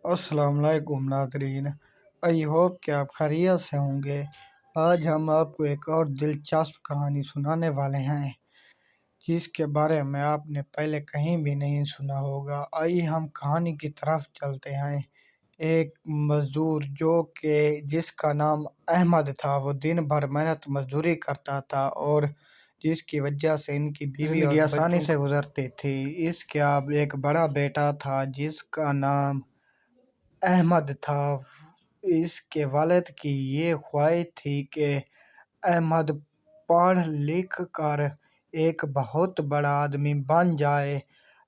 السلام علیکم ناظرین، آئی ہوپ کہ آپ خیریت سے ہوں گے۔ آج ہم آپ کو ایک اور دلچسپ کہانی سنانے والے ہیں جس کے بارے میں آپ نے پہلے کہیں بھی نہیں سنا ہوگا۔ آئیے ہم کہانی کی طرف چلتے ہیں۔ ایک مزدور جس کا نام احمد تھا، وہ دن بھر محنت مزدوری کرتا تھا اور جس کی وجہ سے ان کی بیوی اور آسانی سے گزرتی تھی۔ اس کا ایک بڑا بیٹا تھا جس کا نام احمد تھا۔ اس کے والد کی یہ خواہش تھی کہ احمد پڑھ لکھ کر ایک بہت بڑا آدمی بن جائے۔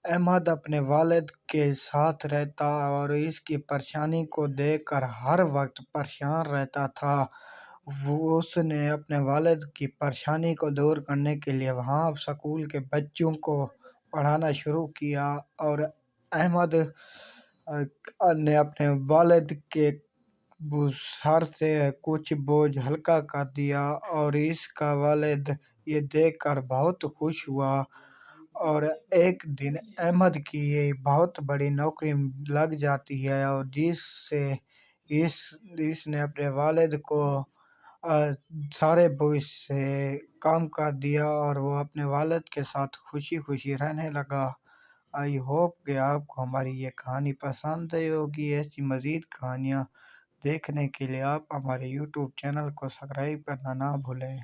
احمد اپنے والد کے ساتھ رہتا اور اس کی پریشانی کو دیکھ کر ہر وقت پریشان رہتا تھا۔ اس نے اپنے والد کی پریشانی کو دور کرنے کے لیے وہاں اسکول کے بچوں کو پڑھانا شروع کیا اور احمد نے اپنے والد کے سر سے کچھ بوجھ ہلکا کر دیا اور اس کا والد یہ دیکھ کر بہت خوش ہوا۔ اور ایک دن احمد کی یہ بہت بڑی نوکری لگ جاتی ہے اور جس سے اس نے اپنے والد کو سارے بوجھ سے کام کر دیا اور وہ اپنے والد کے ساتھ خوشی خوشی رہنے لگا۔ آئی ہوپ کہ آپ کو ہماری یہ کہانی پسند آئی ہوگی۔ ایسی مزید کہانیاں دیکھنے کے لیے آپ ہمارے یوٹیوب چینل کو سبسکرائب کرنا نہ بھولیں۔